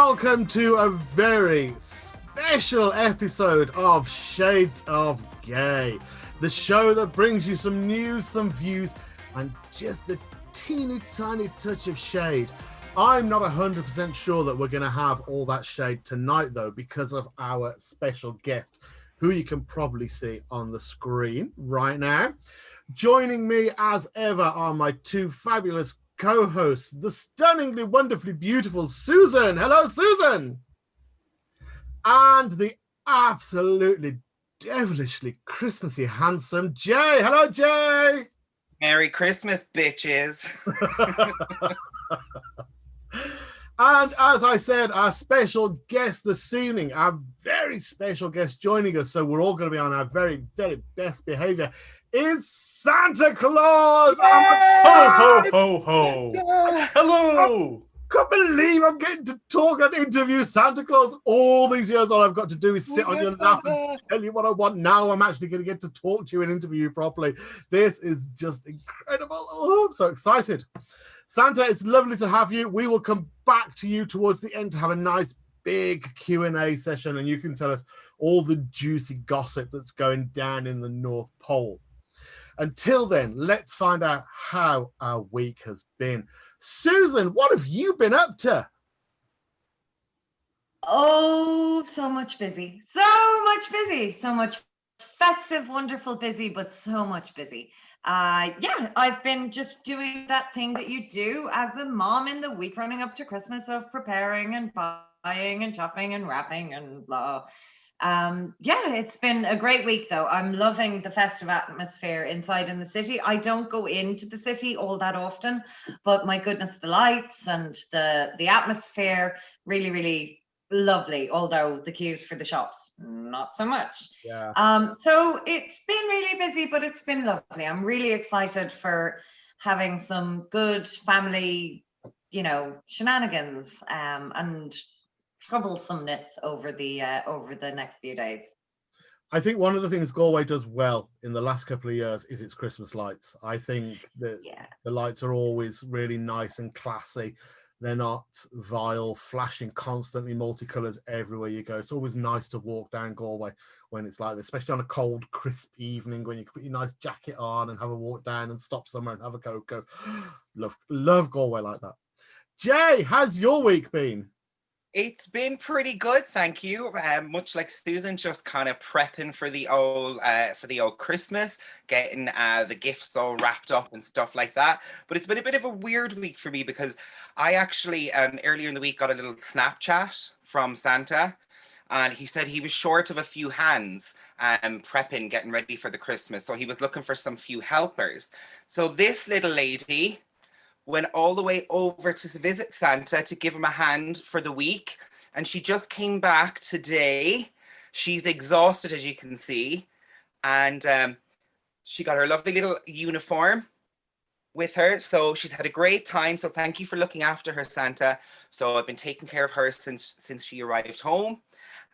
welcome to a very special episode of Shades of Gay, the show that brings you some news, some views, and just the teeny tiny touch of shade. I'm not 100% sure that we're going to have all that shade tonight, though, because of our special guest, who you can probably see on the screen right now. Joining me, as ever, are my two fabulous co-hosts, the stunningly, wonderfully beautiful Susan. Hello, Susan. And the absolutely devilishly Christmassy handsome Jay. Hello, Jay. Merry Christmas, bitches. And as I said, our special guest this evening, our very special guest joining us, so we're all going to be on our very, very best behavior, is Santa Claus! Ho, ho, ho, ho. Hello! I can't believe I'm getting to talk and interview Santa Claus all these years. All I've got to do is sit on your lap and tell you what I want. Now I'm actually going to get to talk to you and interview you properly. This is just incredible. Oh, I'm so excited. Santa, it's lovely to have you. We will come back to you towards the end to have a nice big Q&A session, and you can tell us all the juicy gossip that's going down in the North Pole. Until then, let's find out how our week has been. Susan, what have you been up to? Oh, so much busy. So much festive, wonderful busy, but so much busy. Yeah, I've been just doing that thing that you do as a mom in the week running up to Christmas of preparing and buying and shopping and wrapping and blah. Yeah, it's been a great week though. I'm loving the festive atmosphere inside in the city. I don't go into the city all that often, but my goodness, the lights and the atmosphere, really, really lovely. Although the queues for the shops, not so much. Yeah. So it's been really busy, but it's been lovely. I'm really excited for having some good family, shenanigans, and troublesomeness over the next few days. I think one of the things Galway does well in the last couple of years is its Christmas lights. I think that the lights are always really nice and classy. They're not vile, flashing constantly multicolours everywhere you go. It's always nice to walk down Galway when it's like this, especially on a cold, crisp evening when you can put your nice jacket on and have a walk down and stop somewhere and have a cocoa. Love Galway like that. Jay, how's your week been? It's been pretty good, thank you. Much like Susan, just kind of prepping for the old Christmas, getting the gifts all wrapped up and stuff like that. But it's been a bit of a weird week for me because I actually earlier in the week got a little Snapchat from Santa, and he said he was short of a few hands prepping, getting ready for the Christmas. So he was looking for some few helpers. So this little lady went all the way over to visit Santa to give him a hand for the week. And she just came back today. She's exhausted, as you can see. And she got her lovely little uniform with her. So she's had a great time. So thank you for looking after her, Santa. So I've been taking care of her since she arrived home.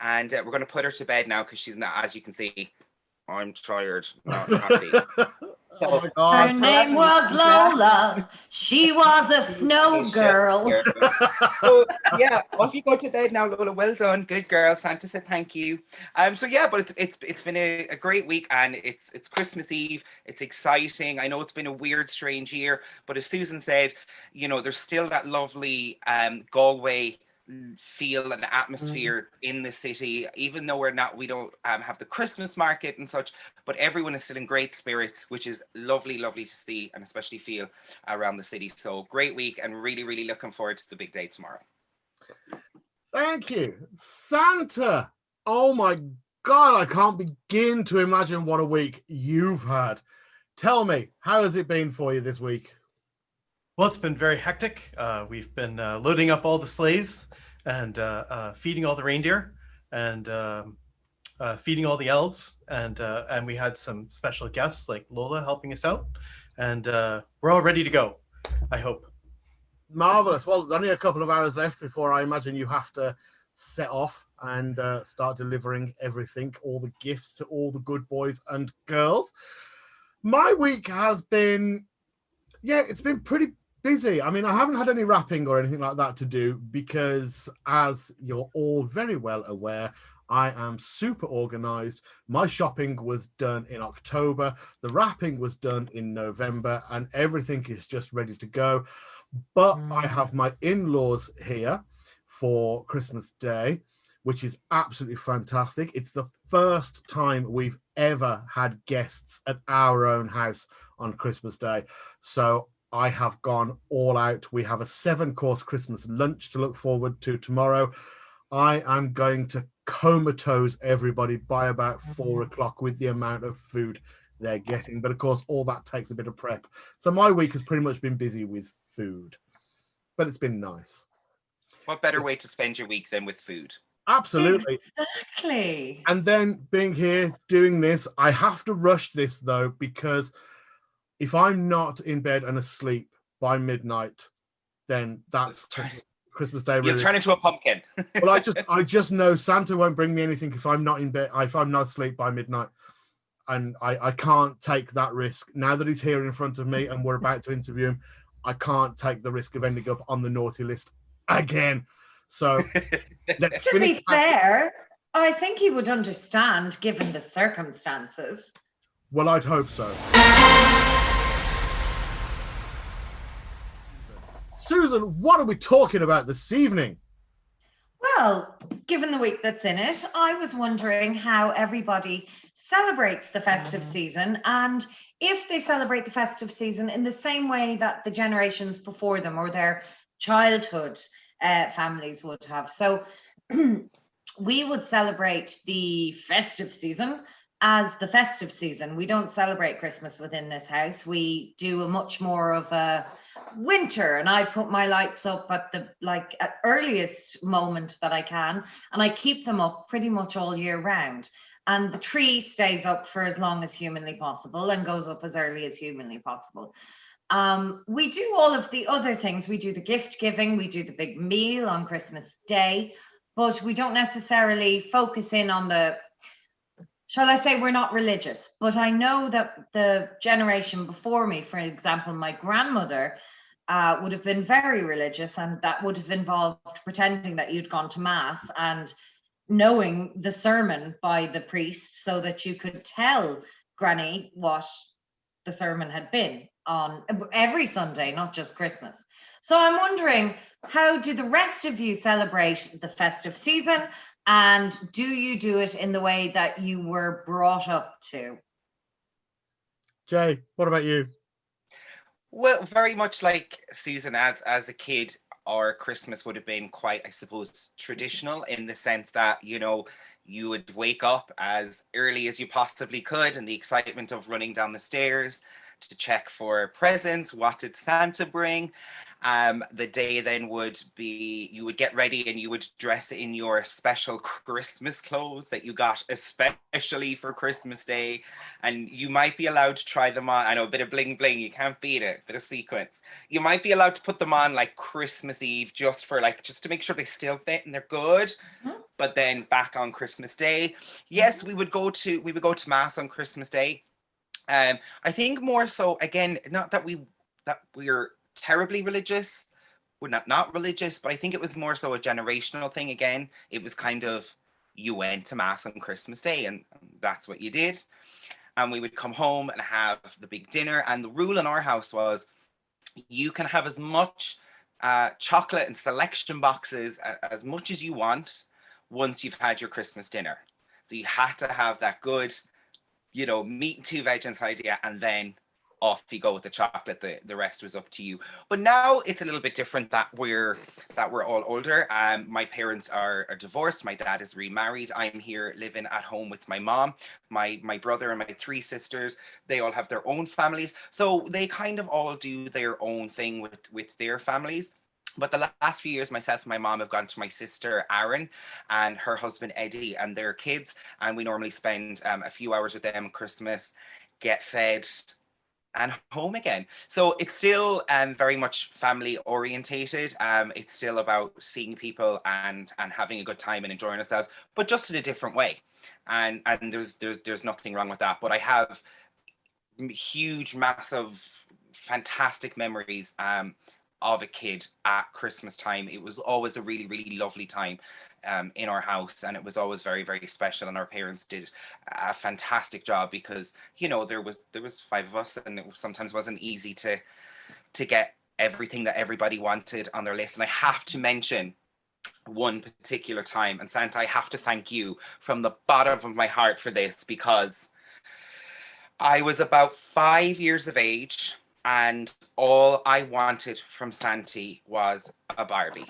And we're going to put her to bed now because she's not, as you can see, I'm tired, not happy. Oh my God. Her name was Lola. She was a snow girl. So, yeah, off you go to bed now, Lola. Well done, good girl. Santa said thank you. So yeah, but it's been a great week, and it's Christmas Eve. It's exciting. I know it's been a weird, strange year, but as Susan said, there's still that lovely Galway feel and atmosphere in the city, even though we don't have the Christmas market and such, but everyone is still in great spirits, which is lovely to see and especially feel around the city. So great week, and really, really looking forward to the big day tomorrow. Thank you, Santa. Oh my God, I can't begin to imagine what a week you've had. Tell me, how has it been for you this week? Well, it's been very hectic. We've been loading up all the sleighs and feeding all the reindeer and feeding all the elves. And we had some special guests like Lola helping us out. And we're all ready to go, I hope. Marvelous. Well, there's only a couple of hours left before I imagine you have to set off and start delivering everything, all the gifts to all the good boys and girls. My week has been, it's been pretty Busy. I mean, I haven't had any wrapping or anything like that to do because, as you're all very well aware, I am super organized. My shopping was done in October, the wrapping was done in November, and everything is just ready to go. But I have my in-laws here for Christmas Day, which is absolutely fantastic. It's the first time we've ever had guests at our own house on Christmas Day. So I have gone all out. We have a 7-course Christmas lunch to look forward to tomorrow. I am going to comatose everybody by about 4 o'clock with the amount of food they're getting. But of course, all that takes a bit of prep. So my week has pretty much been busy with food, but it's been nice. What better way to spend your week than with food? Absolutely. Exactly. And then being here doing this, I have to rush this though, because if I'm not in bed and asleep by midnight, then that's Christmas Day. You'll Really. turn into a pumpkin. Well, I just know Santa won't bring me anything if I'm not in bed, if I'm not asleep by midnight. And I can't take that risk. Now that he's here in front of me and we're about to interview him, I can't take the risk of ending up on the naughty list again. So let's To be fair, I think he would understand given the circumstances. Well, I'd hope so. Susan, what are we talking about this evening? Well, given the week that's in it, I was wondering how everybody celebrates the festive season, and if they celebrate the festive season in the same way that the generations before them or their childhood families would have. So we would celebrate the festive season as the festive season. We don't celebrate Christmas within this house. We do a much more of a winter, and I put my lights up at the at earliest moment that I can, and I keep them up pretty much all year round. And the tree stays up for as long as humanly possible and goes up as early as humanly possible. We do all of the other things. We do the gift giving, we do the big meal on Christmas Day, but we don't necessarily focus in on the, shall I say, we're not religious. But I know that the generation before me, for example, my grandmother would have been very religious, and that would have involved pretending that you'd gone to mass and knowing the sermon by the priest so that you could tell Granny what the sermon had been on every Sunday, not just Christmas. So I'm wondering, how do the rest of you celebrate the festive season, and do you do it in the way that you were brought up to? Jay, what about you? Well, very much like Susan, as a kid, our Christmas would have been quite, I suppose, traditional in the sense that, you know, you would wake up as early as you possibly could, and the excitement of running down the stairs to check for presents. What did Santa bring? The day then would be, you would get ready and you would dress in your special Christmas clothes that you got especially for Christmas Day, and you might be allowed to try them on. I know, a bit of bling bling, you can't beat it, bit of sequins. You might be allowed to put them on like Christmas Eve just to make sure they still fit and they're good. But then back on Christmas Day, yes, we would go to mass on Christmas Day. I think more so, again, not that we're terribly religious. We're not religious, but I think it was more so a generational thing. Again, it was kind of, you went to mass on Christmas Day and that's what you did. And we would come home and have the big dinner. And the rule in our house was, you can have as much chocolate and selection boxes as much as you want once you've had your Christmas dinner. So you had to have that good, you know, meat and 2 veggies idea, and then off you go with the chocolate. The rest was up to you. But now it's a little bit different that we're all older. My parents are divorced. My dad is remarried. I'm here living at home with my mom, my brother, and my 3 sisters. They all have their own families, so they kind of all do their own thing with their families. But the last few years, myself and my mom have gone to my sister Aaron and her husband Eddie and their kids, and we normally spend a few hours with them at Christmas, get fed, and home again. So it's still very much family orientated. It's still about seeing people and having a good time and enjoying ourselves, but just in a different way. And there's nothing wrong with that. But I have huge, massive fantastic memories of a kid at Christmas time. It was always a really, really lovely time in our house, and it was always very, very special. And our parents did a fantastic job because, you know, there was 5 of us, and it sometimes wasn't easy to get everything that everybody wanted on their list. And I have to mention one particular time, and Santa, I have to thank you from the bottom of my heart for this, because I was about 5 years of age, and all I wanted from Santa was a Barbie.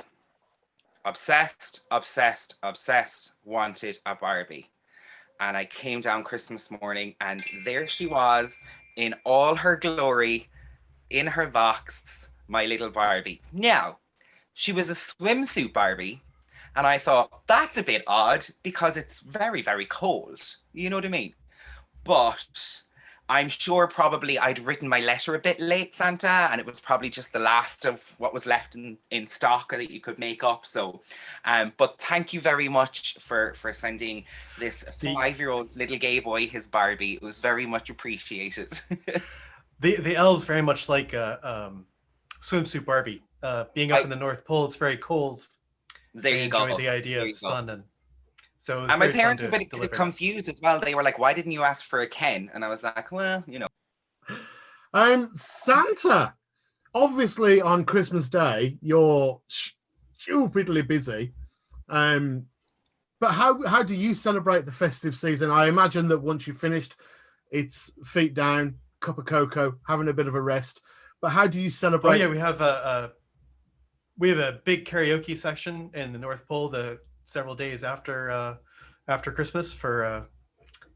Obsessed, obsessed, obsessed, wanted a Barbie. And I came down Christmas morning, and there she was in all her glory, in her box, my little Barbie. Now, she was a swimsuit Barbie, and I thought, that's a bit odd because it's very, very cold. You know what I mean? But I'm sure probably I'd written my letter a bit late, Santa, and it was probably just the last of what was left in stock that you could make up. So, but thank you very much for sending this 5-year-old little gay boy his Barbie. It was very much appreciated. The elves very much like swimsuit Barbie. Being up in the North Pole, it's very cold. There they you go. Enjoy the idea of sun, and so. And my parents were a bit confused as well. They were like, "Why didn't you ask for a Ken?" And I was like, "Well, you know." Santa, obviously on Christmas Day you're stupidly busy. But how do you celebrate the festive season? I imagine that once you've finished, it's feet down, cup of cocoa, having a bit of a rest. But how do you celebrate? Oh yeah, we have a big karaoke section in the North Pole the several days after Christmas for a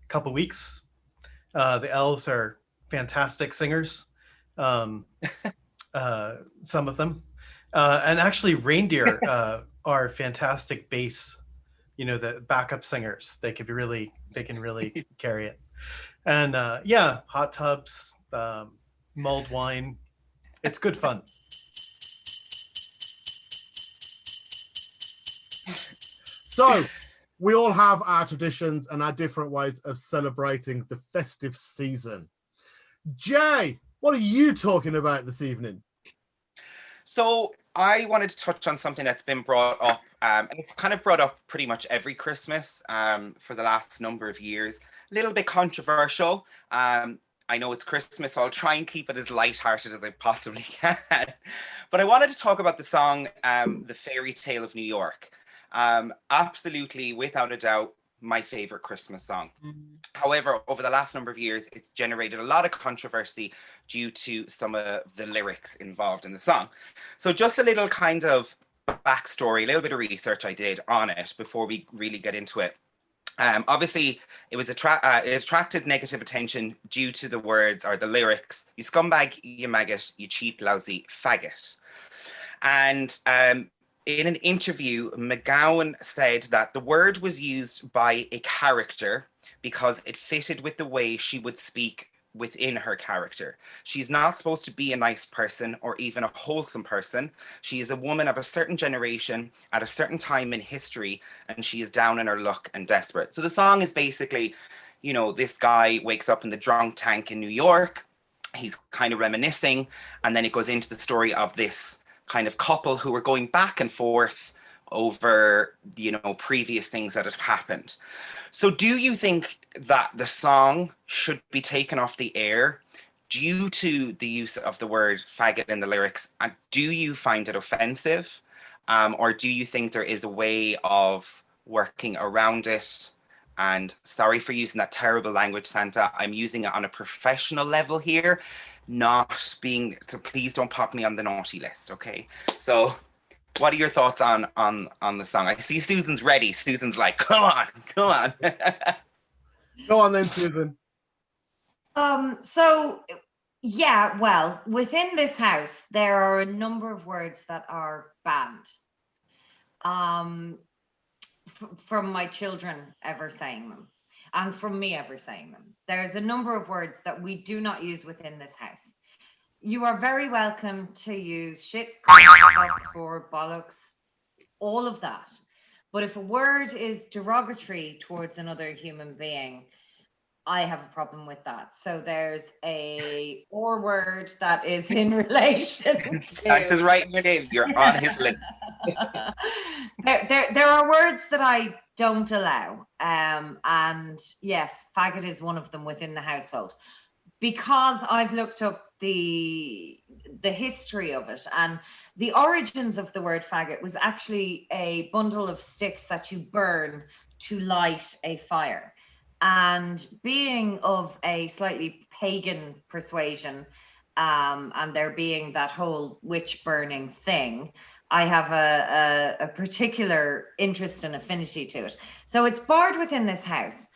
couple weeks. The elves are fantastic singers, some of them, and actually reindeer are fantastic bass. You know, the backup singers. They can really carry it. And yeah, hot tubs, mulled wine. It's good fun. So we all have our traditions and our different ways of celebrating the festive season. Jay, what are you talking about this evening? So I wanted to touch on something that's been brought up, and it's kind of brought up pretty much every Christmas for the last number of years. A little bit controversial. I know it's Christmas, so I'll try and keep it as lighthearted as I possibly can. But I wanted to talk about the song, The Fairy Tale of New York. Absolutely, without a doubt, my favorite Christmas song. However, over the last number of years, it's generated a lot of controversy due to some of the lyrics involved in the song. So just a little kind of backstory, a little bit of research I did on it before we really get into it. Obviously, it attracted negative attention due to the words or the lyrics, "You scumbag, you maggot, you cheap, lousy faggot." And in an interview, McGowan said that the word was used by a character because it fitted with the way she would speak within her character. She's not supposed to be a nice person or even a wholesome person. She is a woman of a certain generation at a certain time in history, and she is down in her luck and desperate. So the song is basically, you know, this guy wakes up in the drunk tank in New York. He's kind of reminiscing, and then it goes into the story of this kind of couple who were going back and forth over, you know, previous things that had happened. So do you think that the song should be taken off the air due to the use of the word faggot in the lyrics? And do you find it offensive? Or do you think there is a way of working around it? And sorry for using that terrible language, Santa. I'm using it on a professional level here, not being, so please don't pop me on the naughty list, okay? So what are your thoughts on the song? I see Susan's ready. Susan's like, come on. Go on then, Susan. So yeah, well, within this house, there are a number of words that are banned. From my children ever saying them, and from me ever saying them. There's a number of words that we do not use within this house. You are very welcome to use shit, cock, or bollocks, all of that. But if a word is derogatory towards another human being, I have a problem with that. So there's a or word that is in relation That is to. right in your name. You're on his list. There are words that I don't allow. And yes, faggot is one of them within the household. Because I've looked up the history of it, and the origins of the word faggot was actually a bundle of sticks that you burn to light a fire. And being of a slightly pagan persuasion, and there being that whole witch burning thing, I have a particular interest and affinity to it. So it's barred within this house.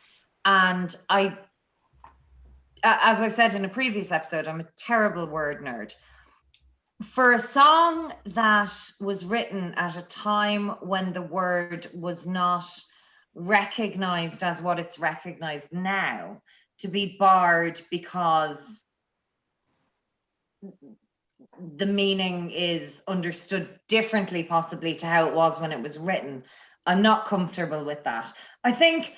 And as I said in a previous episode, I'm a terrible word nerd. For a song that was written at a time when the word was not recognized as what it's recognized now, to be barred because the meaning is understood differently, possibly, to how it was when it was written, I'm not comfortable with that. I think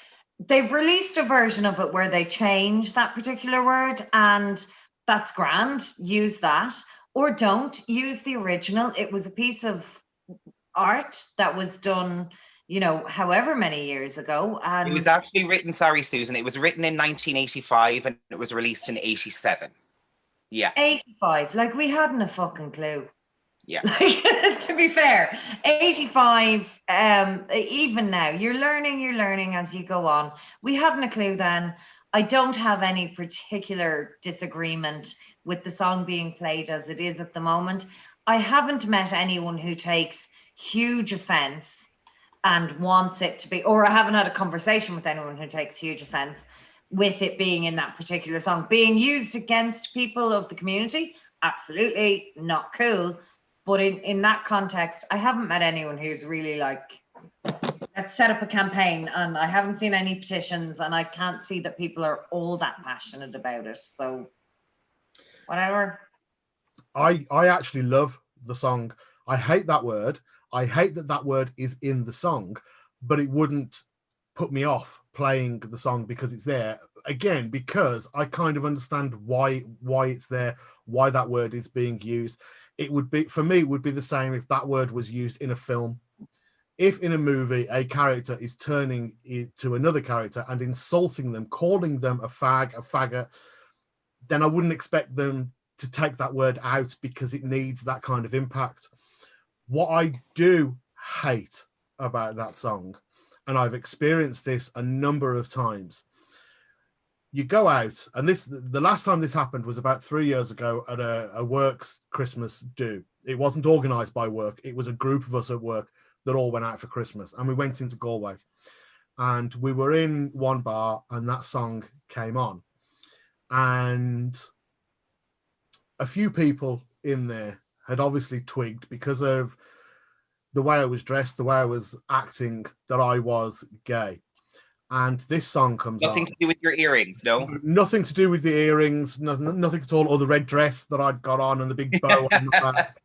they've released a version of it where they change that particular word, and that's grand. Use that, or don't use the original. It was a piece of art that was done, however many years ago. And It was actually written, sorry, Susan, it was written in 1985 and it was released in 87. Yeah. 85, like we hadn't a fucking clue. Yeah. Like, to be fair, 85, even now, you're learning as you go on. We hadn't a clue then. I don't have any particular disagreement with the song being played as it is at the moment. I haven't met anyone who takes huge offense and wants it to be, or I haven't had a conversation with anyone who takes huge offense with it being in that particular song. Being used against people of the community, absolutely not cool. But in that context, I haven't met anyone who's really like, let's set up a campaign, and I haven't seen any petitions, and I can't see that people are all that passionate about it. So whatever. I actually love the song. I hate that word. I hate that word is in the song, but it wouldn't put me off playing the song because it's there. Again, because I kind of understand why it's there, why that word is being used. It would be, for me, it would be the same if that word was used in a film. If in a movie a character is turning to another character and insulting them, calling them a faggot, then I wouldn't expect them to take that word out because it needs that kind of impact. What I do hate about that song, and I've experienced this a number of times, you go out, and the last time this happened was about 3 years ago at a works Christmas do. It wasn't organised by work. It was a group of us at work that all went out for Christmas, and we went into Galway, and we were in one bar, and that song came on, and a few people in there had obviously twigged because of the way I was dressed, the way I was acting, that I was gay. And this song comes Nothing on. to do with your earrings, no? Nothing to do with the earrings, nothing at all, or the red dress that I'd got on and the big bow on the back.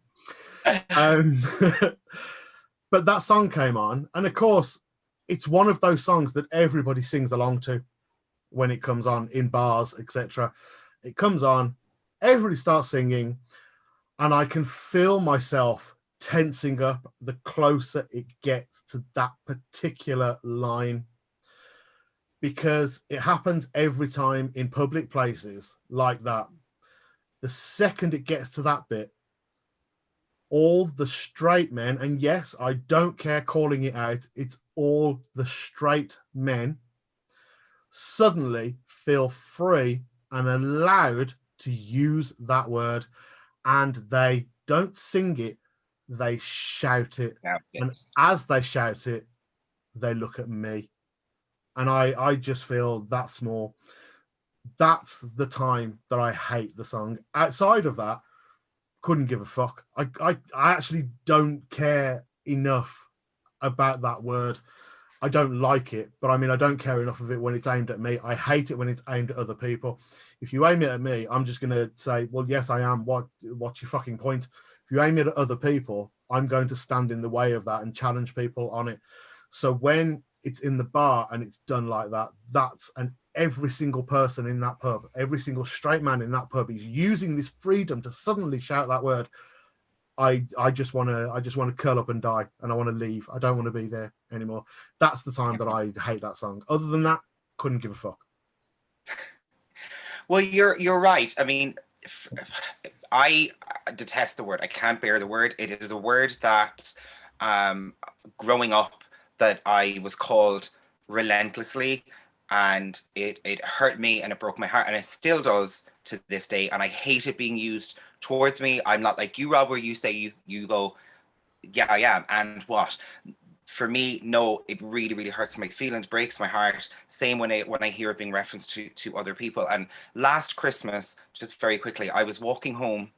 But that song came on, and of course, it's one of those songs that everybody sings along to when it comes on in bars, etc. It comes on, everybody starts singing, and I can feel myself tensing up the closer it gets to that particular line, because it happens every time in public places like that. The second it gets to that bit, all the straight men, and yes, I don't care calling it out, it's all the straight men, suddenly feel free and allowed to use that word, and they don't sing it, they shout it. And as they shout it, they look at me, and I just feel that's the time that I hate the song. Outside of that, couldn't give a fuck. I actually don't care enough about that word. I don't like it, but I mean, I don't care enough of it when it's aimed at me. I hate it when it's aimed at other people. If you aim it at me, I'm just going to say, well, yes, I am. What's your fucking point? If you aim it at other people, I'm going to stand in the way of that and challenge people on it. So when it's in the bar and it's done like that, that's an every single person in that pub, every single straight man in that pub is using this freedom to suddenly shout that word. I just want to curl up and die, and I want to leave. I don't want to be there anymore. That's the time that I hate that song. Other than that, couldn't give a fuck. Well, you're right. I mean, I detest the word. I can't bear the word. It is a word that, growing up, that I was called relentlessly, and it hurt me and it broke my heart, and it still does to this day. And I hate it being used towards me. I'm not like you, Rob, where you say you go, yeah, I am, and what? For me, no, it really, really hurts my feelings, breaks my heart. Same when I hear it being referenced to other people. And last Christmas, just very quickly, I was walking home,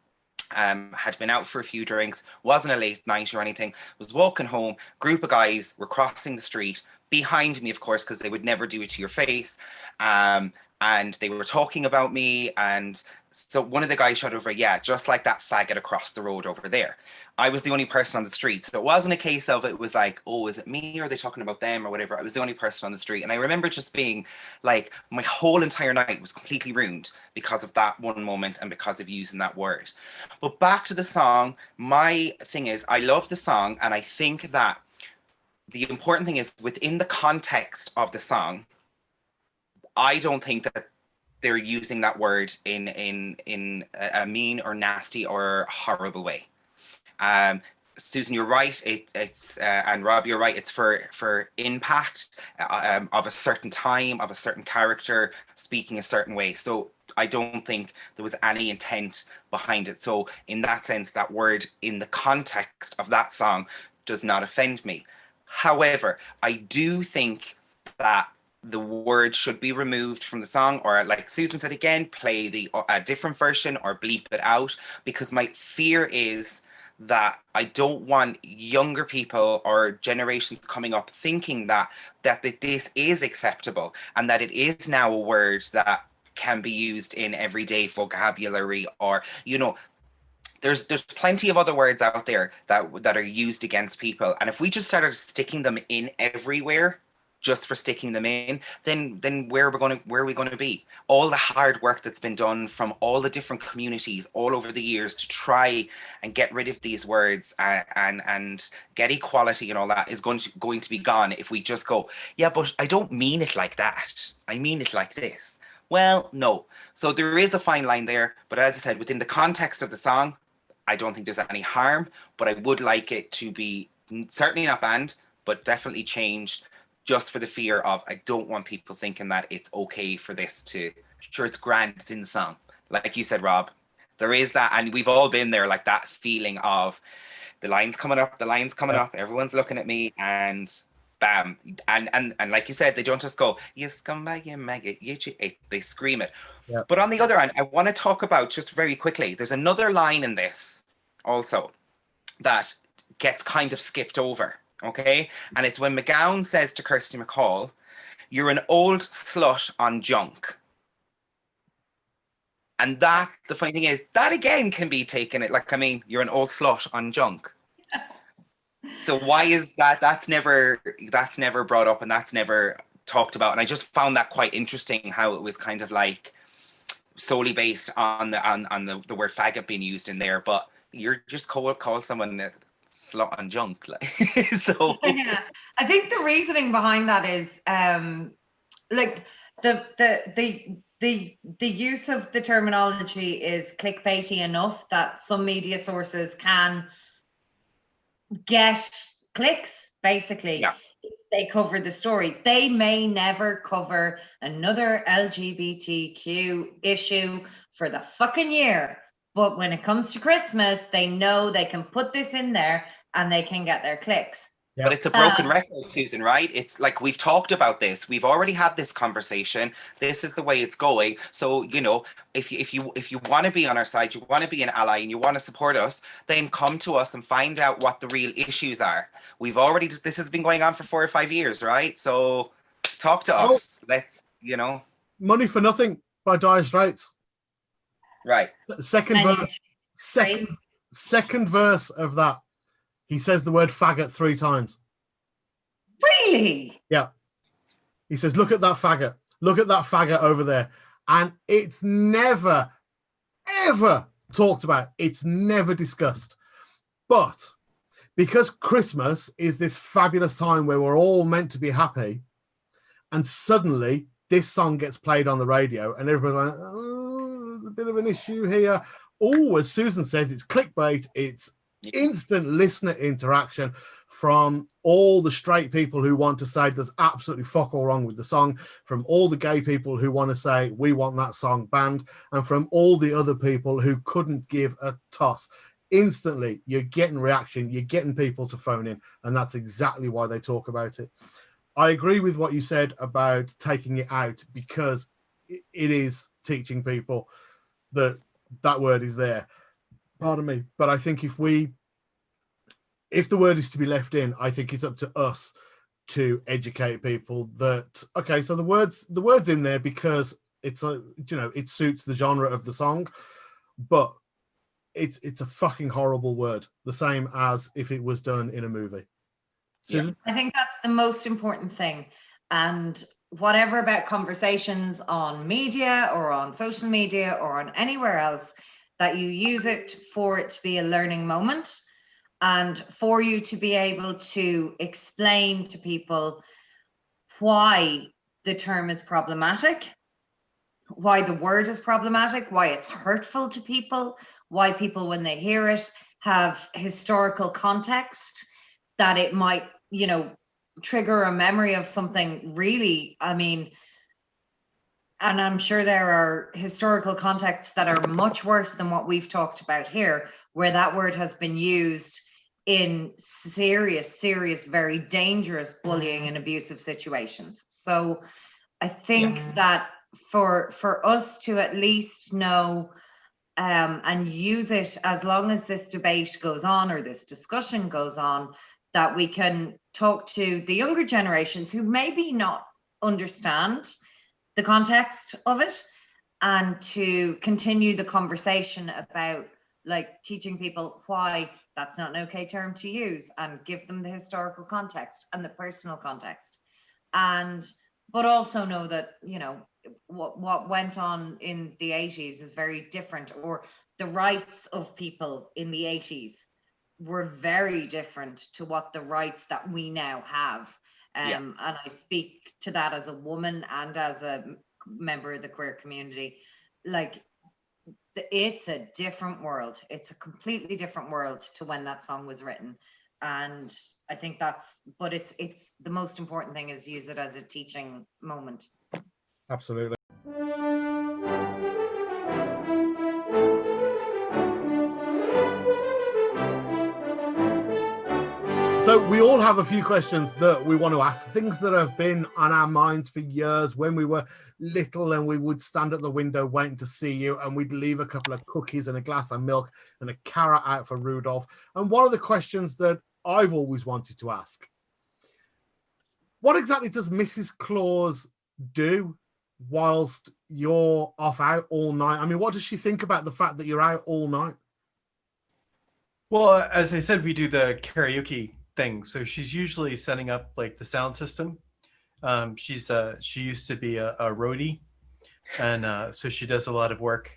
had been out for a few drinks, wasn't a late night or anything, was walking home, group of guys were crossing the street, behind me, of course, because they would never do it to your face. And they were talking about me, and so one of the guys shouted over, yeah, just like that faggot across the road over there. I was the only person on the street, so it wasn't a case of it was like, oh, is it me, or are they talking about them or whatever. I was the only person on the street, and I remember just being like, my whole entire night was completely ruined because of that one moment and because of using that word. But back to the song, my thing is, I love the song, and I think that the important thing is within the context of the song, I don't think that they're using that word in a mean or nasty or horrible way. Susan, you're right. It's and Rob, you're right. It's for impact of a certain time, of a certain character speaking a certain way. So I don't think there was any intent behind it. So in that sense, that word in the context of that song does not offend me. However, I do think that the word should be removed from the song, or like Susan said again, play the different version or bleep it out, because my fear is that I don't want younger people or generations coming up thinking that this is acceptable and that it is now a word that can be used in everyday vocabulary, or there's plenty of other words out there that are used against people, and if we just started sticking them in everywhere just for sticking them in, then where are we going to be? All the hard work that's been done from all the different communities all over the years to try and get rid of these words and get equality and all that is going to be gone if we just go, yeah, but I don't mean it like that. I mean it like this. Well, no. So there is a fine line there, but as I said, within the context of the song, I don't think there's any harm, but I would like it to be certainly not banned, but definitely changed, just for the fear of, I don't want people thinking that it's okay for this to, sure, it's grand, it's in the song. Like you said, Rob, there is that, and we've all been there, like that feeling of the line's coming up, everyone's looking at me, and bam. And like you said, they don't just go, you scumbag, you maggot, they scream it. Yeah. But on the other hand, I want to talk about, just very quickly, there's another line in this also that gets kind of skipped over. Okay, and it's when McGowan says to Kirsty McColl, "You're an old slut on junk." And that, the funny thing is, that again can be taken it like, I mean, you're an old slut on junk. So why is that? That's never brought up, and that's never talked about. And I just found that quite interesting, how it was kind of like solely based on the word faggot being used in there, but you're just call someone that slut on junk, like. So yeah, I think the reasoning behind that is like the use of the terminology is clickbaity enough that some media sources can get clicks, basically. Yeah. If they cover the story. They may never cover another LGBTQ issue for the fucking year, but when it comes to Christmas, they know they can put this in there and they can get their clicks. Yeah. But it's a broken record, Susan, right? It's like, we've talked about this. We've already had this conversation. This is the way it's going. So, if you want to be on our side, you want to be an ally, and you want to support us, then come to us and find out what the real issues are. This has been going on for 4 or 5 years, right? So talk to us. Let's, Money for Nothing by Dire Straits. Right. Second verse of that, he says the word faggot 3 times. Really? Yeah. He says, look at that faggot. Look at that faggot over there. And it's never, ever talked about. It's never discussed. But because Christmas is this fabulous time where we're all meant to be happy, and suddenly this song gets played on the radio and everyone's like, oh, there's a bit of an issue here. Oh, as Susan says, it's clickbait. It's instant listener interaction from all the straight people who want to say there's absolutely fuck all wrong with the song, from all the gay people who want to say we want that song banned, and from all the other people who couldn't give a toss. Instantly, you're getting reaction, you're getting people to phone in, and that's exactly why they talk about it. I agree with what you said about taking it out, because it is teaching people that that word is there. Pardon me. But I think if the word is to be left in, I think it's up to us to educate people that, okay, so the word's in there because it's a, it suits the genre of the song, but it's a fucking horrible word, the same as if it was done in a movie. Yeah. I think that's the most important thing. And whatever about conversations on media or on social media or on anywhere else, that you use it for it to be a learning moment and for you to be able to explain to people why the term is problematic, why the word is problematic, why it's hurtful to people, why people, when they hear it, have historical context, that it might, trigger a memory of something really, and I'm sure there are historical contexts that are much worse than what we've talked about here, where that word has been used in serious, very dangerous bullying and abusive situations. So I think that for us to at least know and use it, as long as this debate goes on or this discussion goes on, that we can talk to the younger generations who maybe not understand the context of it, and to continue the conversation about teaching people why that's not an okay term to use, and give them the historical context and the personal context, but also know that what went on in the 80s is very different, or the rights of people in the 80s were very different to what the rights that we now have. And I speak to that as a woman and as a member of the queer community. It's a different world. It's a completely different world to when that song was written. And I think it's the most important thing is use it as a teaching moment. Absolutely. So we all have a few questions that we want to ask, things that have been on our minds for years. When we were little and we would stand at the window waiting to see you, and we'd leave a couple of cookies and a glass of milk and a carrot out for Rudolph. And one of the questions that I've always wanted to ask, what exactly does Mrs. Claus do whilst you're off out all night? What does she think about the fact that you're out all night? Well, as I said, we do the karaoke thing. So she's usually setting up the sound system. She used to be a roadie, and so she does a lot of work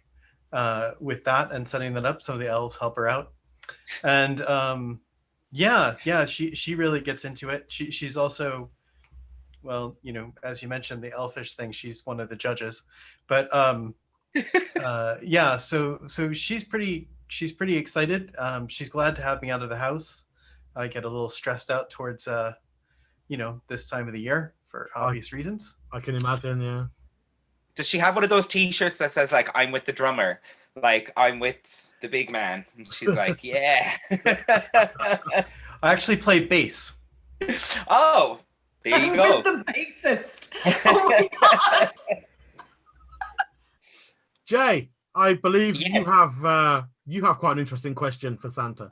with that and setting that up. Some of the elves help her out, and she really gets into it. She's also, well, as you mentioned, the elfish thing. She's one of the judges, but so she's pretty excited. She's glad to have me out of the house. I get a little stressed out towards this time of the year for obvious reasons. I can imagine. Yeah. Does she have one of those t-shirts that says I'm with the drummer, I'm with the big man? And she's like, yeah. I actually play bass. Oh, there you go. With the bassist. Oh my God. Jay, I believe you have quite an interesting question for Santa.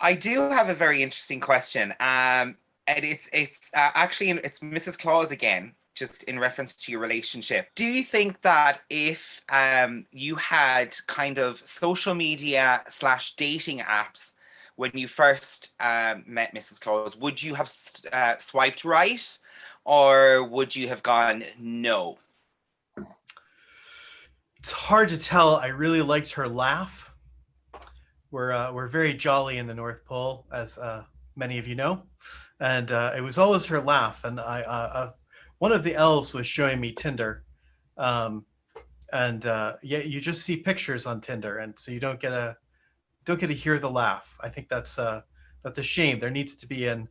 I do have a very interesting question, and it's actually Mrs. Claus again, just in reference to your relationship. Do you think that if you had kind of social media / dating apps when you first met Mrs. Claus, would you have swiped right, or would you have gone no? It's hard to tell. I really liked her laugh. We're very jolly in the North Pole, as many of you know, and it was always her laugh. And one of the elves was showing me Tinder, and yeah, you just see pictures on Tinder, and so you don't get to hear the laugh. I think that's a shame. There needs to be an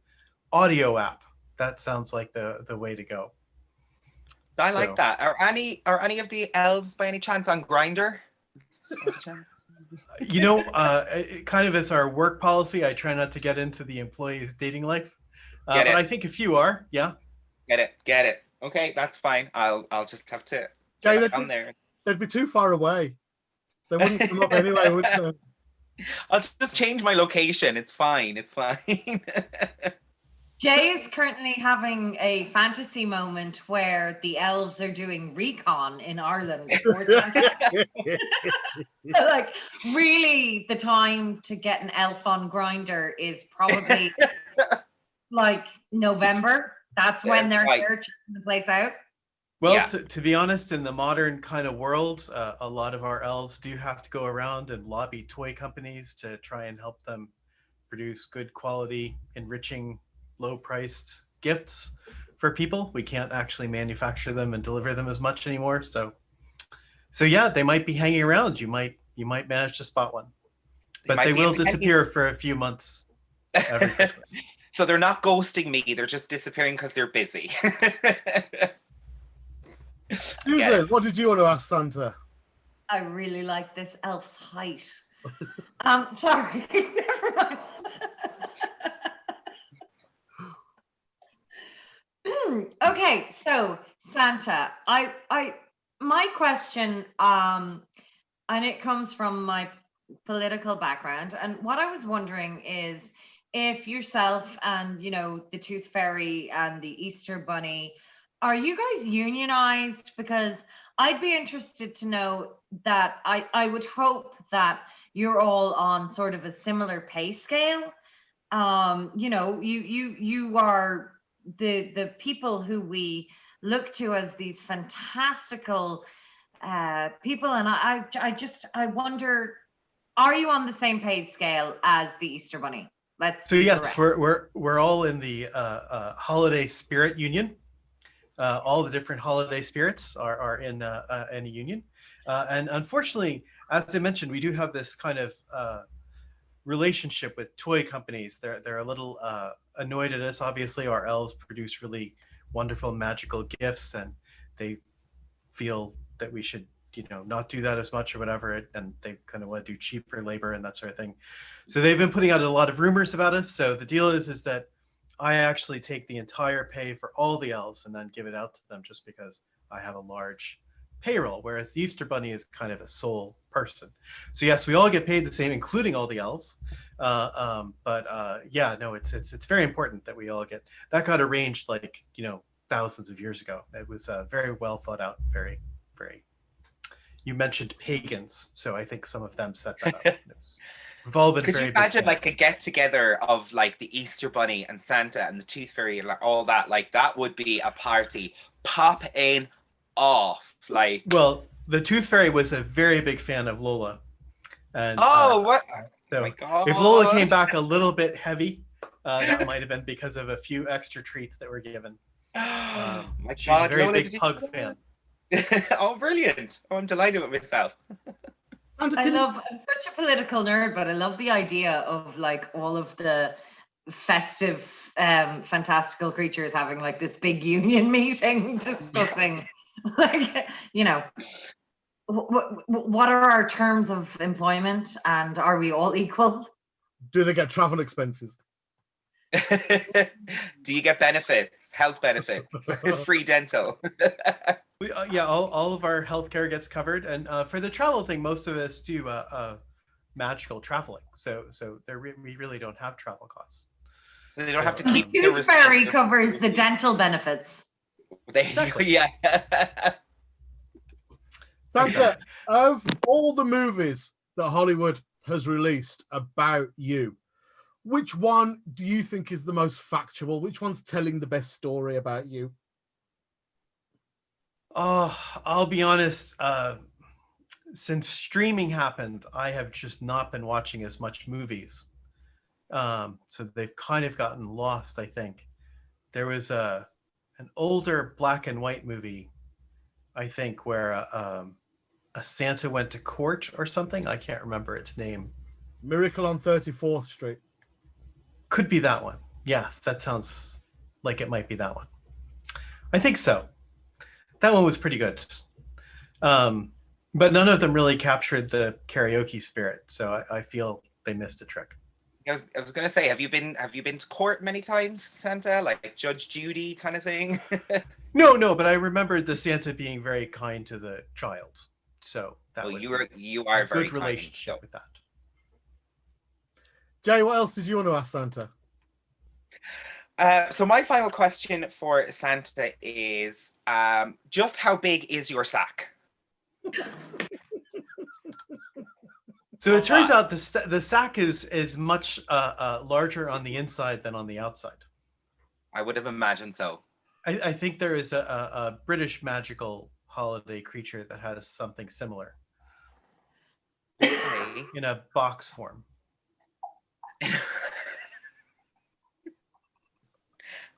audio app. That sounds like the way to go. I like that. Are any of the elves by any chance on Grindr? You know, it kind of as our work policy, I try not to get into the employee's dating life. But I think a few are, yeah. Get it. Okay, that's fine. I'll just have to get on there. They'd be too far away. They wouldn't come up anyway, would they? I'll just change my location. It's fine. Jay is currently having a fantasy moment where the elves are doing recon in Ireland. Like, really, the time to get an elf on Grindr is probably like November. That's when they're here checking the place out. Well, yeah. To be honest, in the modern kind of world, a lot of our elves do have to go around and lobby toy companies to try and help them produce good quality, enriching, low-priced gifts for people. We can't actually manufacture them and deliver them as much anymore. So yeah, they might be hanging around. You might manage to spot one, but they will disappear for a few months every Christmas. So they're not ghosting me. They're just disappearing because they're busy. Susan, what did you want to ask Santa? I really like this elf's height. Sorry, never mind. Okay, so Santa, my question, and it comes from my political background, and what I was wondering is if yourself and, you know, the Tooth Fairy and the Easter Bunny, are you guys unionized? Because I'd be interested to know that. I would hope that you're all on sort of a similar pay scale. You know, you are the people who we look to as these fantastical people, and I wonder, are you on the same pay scale as the Easter Bunny? So yes, we're all in the holiday spirit union. All the different holiday spirits are in a union, and unfortunately, as I mentioned, we do have this kind of relationship with toy companies. They're a little annoyed at us. Obviously, our elves produce really wonderful magical gifts, and they feel that we should, you know, not do that as much or whatever, and they kind of want to do cheaper labor and that sort of thing. So they've been putting out a lot of rumors about us. So the deal is that I actually take the entire pay for all the elves and then give it out to them, just because I have a large payroll, whereas the Easter Bunny is kind of a sole person. So yes, we all get paid the same, including all the elves. Yeah, no, it's very important that we all get that. Got arranged, like, you know, thousands of years ago. It was very well thought out. Very. You mentioned pagans, so I think some of them set that up. We've all been. Could you imagine like a get together of like the Easter Bunny and Santa and the Tooth Fairy and like all that? Like that would be a party popping off. Like, well, the Tooth Fairy was a very big fan of Lola, and what? So oh my God. If Lola came back a little bit heavy, that might have been because of a few extra treats that were given. She's a very big pug fan. Oh, brilliant! Oh, I'm delighted with myself. I'm such a political nerd, but I love the idea of like all of the festive, fantastical creatures having like this big union meeting discussing, like, you know, what are our terms of employment and are we all equal? Do they get travel expenses? Do you get benefits, health benefits, free dental? Yeah, all of our healthcare gets covered, and for the travel thing, most of us do magical traveling, so we really don't have travel costs. So they don't have to keep. The Tooth Fairy covers the dental benefits. Exactly. Yeah. Santa, of all the movies that Hollywood has released about you, which one do you think is the most factual? Which one's telling the best story about you? Oh, I'll be honest. Since streaming happened, I have just not been watching as much movies. So they've kind of gotten lost, I think. There was an older black and white movie, I think, where a Santa went to court or something. I can't remember its name. Miracle on 34th Street. Could be that one. Yes, that sounds like it might be that one. I think so. That one was pretty good. But none of them really captured the karaoke spirit. So I feel they missed a trick. I was gonna say, have you been to court many times, Santa? Like Judge Judy kind of thing? No, but I remembered the Santa being very kind to the child. So that was you are a very good kind, relationship so. with that. Jay, what else did you want to ask Santa? So my final question for Santa is, just how big is your sack? So it turns out the sack is much larger on the inside than on the outside. I would have imagined so. I think there is a British magical holiday creature that has something similar Okay. in a box form.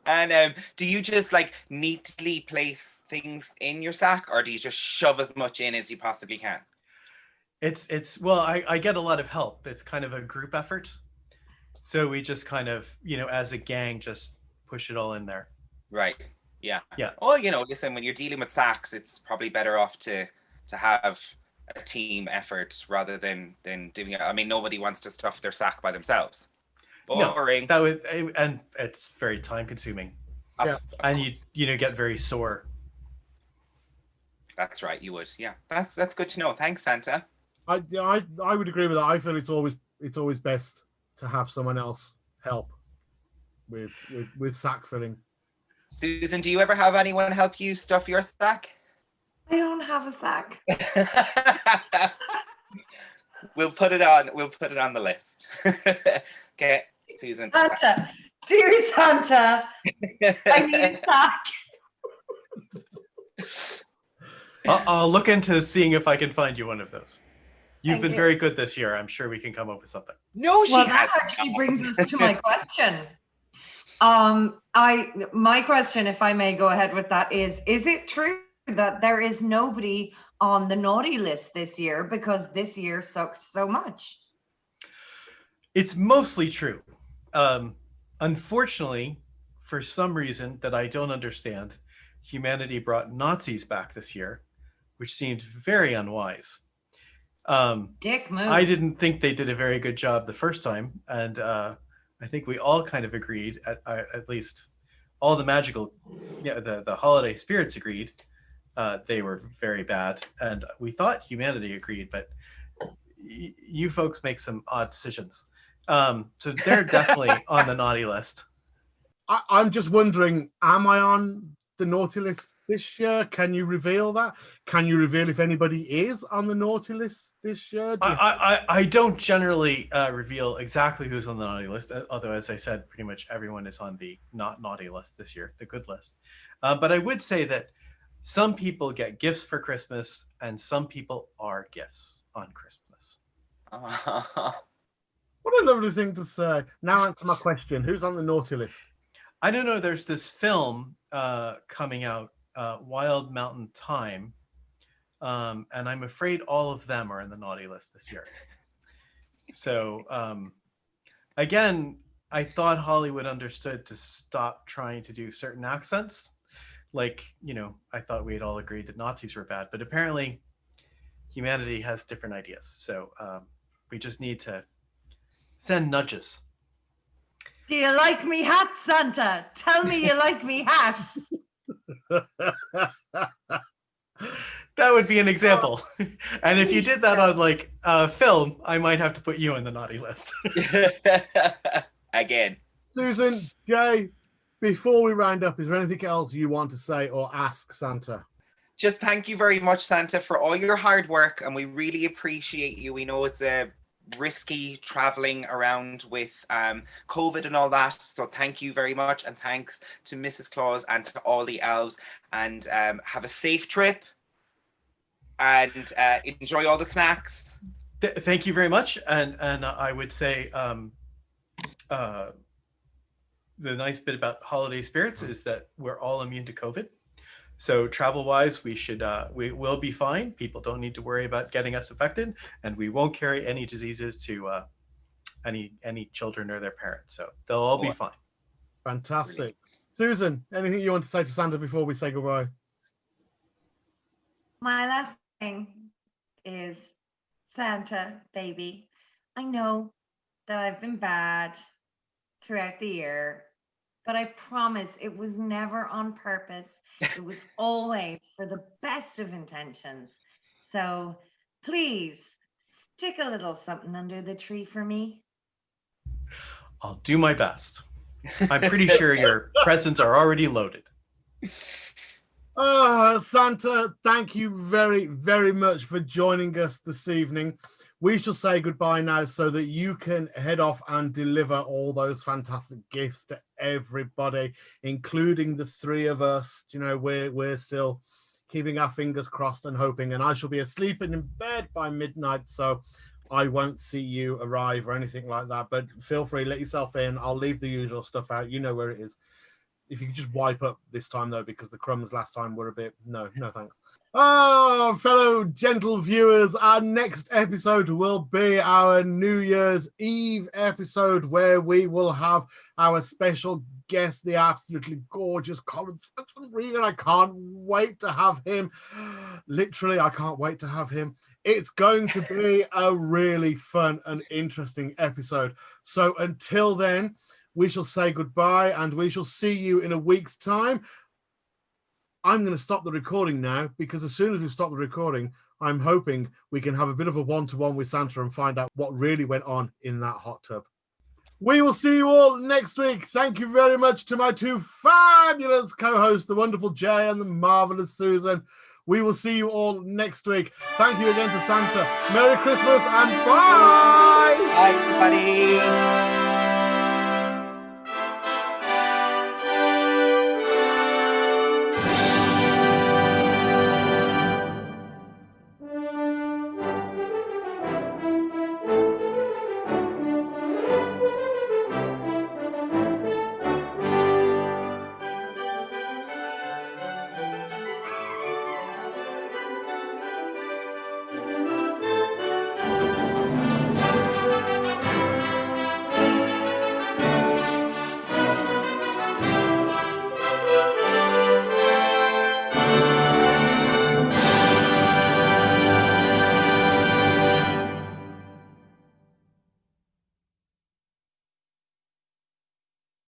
And do you just like neatly place things in your sack, or do you just shove as much in as you possibly can? It's well, I get a lot of help. It's kind of a group effort. So we just kind of, as a gang, just push it all in there. Right. Yeah. Yeah. Oh, listen, when you're dealing with sacks, it's probably better off to have a team effort rather than doing it. I mean, nobody wants to stuff their sack by themselves. Boring. No, and it's very time consuming. Yeah. And you get very sore. That's right, you would. Yeah. That's good to know. Thanks, Santa. I would agree with that. I feel it's always best to have someone else help with sack filling. Susan, do you ever have anyone help you stuff your sack? I don't have a sack. We'll put it on the list. Okay, Susan. Santa, dear Santa, I need a sack. I'll look into seeing if I can find you one of those. You've Thank been you. very good this year. I'm sure we can come up with something. No, she Well, has. that actually brings us to my question. My question, if I may go ahead with that, is it true that there is nobody on the naughty list this year because this year sucked so much? It's mostly true. Unfortunately, for some reason that I don't understand, humanity brought Nazis back this year, which seemed very unwise. Dick move. I didn't think they did a very good job the first time, and I think we all kind of agreed, at least all the magical, the holiday spirits agreed, they were very bad, and we thought humanity agreed, but you folks make some odd decisions. So they're definitely on the naughty list. I'm just wondering, am I on the naughty list this year? Can you reveal that? Can you reveal if anybody is on the naughty list this year? I don't generally reveal exactly who's on the naughty list, although, as I said, pretty much everyone is on the not naughty list this year, the good list. But I would say that some people get gifts for Christmas and some people are gifts on Christmas. What a lovely thing to say. Now answer my question. Who's on the naughty list? I don't know. There's this film coming out, Wild Mountain Thyme, and I'm afraid all of them are in the naughty list this year. So again, I thought Hollywood understood to stop trying to do certain accents. Like, I thought we had all agreed that Nazis were bad, but apparently humanity has different ideas. So we just need to send nudges. Do you like me hat, Santa? Tell me you like me hat. That would be an example. And if you did that on like film, I might have to put you on the naughty list. Again. Susan, Jay, before we round up, is there anything else you want to say or ask Santa? Just thank you very much, Santa, for all your hard work, and we really appreciate you. We know it's a risky traveling around with COVID and all that. So thank you very much, and thanks to Mrs. Claus and to all the elves, and have a safe trip, and enjoy all the snacks. Thank you very much, and I would say the nice bit about holiday spirits is that we're all immune to COVID. So travel-wise, we will be fine. People don't need to worry about getting us affected, and we won't carry any diseases to any children or their parents. So they'll all be fine. Fantastic. Brilliant. Susan, anything you want to say to Santa before we say goodbye? My last thing is, Santa, baby, I know that I've been bad throughout the year, but I promise it was never on purpose. It was always for the best of intentions. So please stick a little something under the tree for me. I'll do my best. I'm pretty sure your presents are already loaded. Santa, thank you very, very much for joining us this evening. We shall say goodbye now so that you can head off and deliver all those fantastic gifts to everybody, including the three of us. You know, we're still keeping our fingers crossed and hoping, and I shall be asleep and in bed by midnight, so I won't see you arrive or anything like that. But feel free, let yourself in. I'll leave the usual stuff out. You know where it is. If you could just wipe up this time, though, because the crumbs last time were a bit... No thanks. Oh, fellow gentle viewers, our next episode will be our New Year's Eve episode, where we will have our special guest, the absolutely gorgeous Colin Regan. I can't wait to have him. Literally, I can't wait to have him. It's going to be a really fun and interesting episode. So until then, we shall say goodbye, and we shall see you in a week's time. I'm going to stop the recording now, because as soon as we stop the recording, I'm hoping we can have a bit of a one-to-one with Santa and find out what really went on in that hot tub. We will see you all next week. Thank you very much to my two fabulous co-hosts, the wonderful Jay and the marvelous Susan. We will see you all next week. Thank you again to Santa. Merry Christmas and bye! Bye, everybody.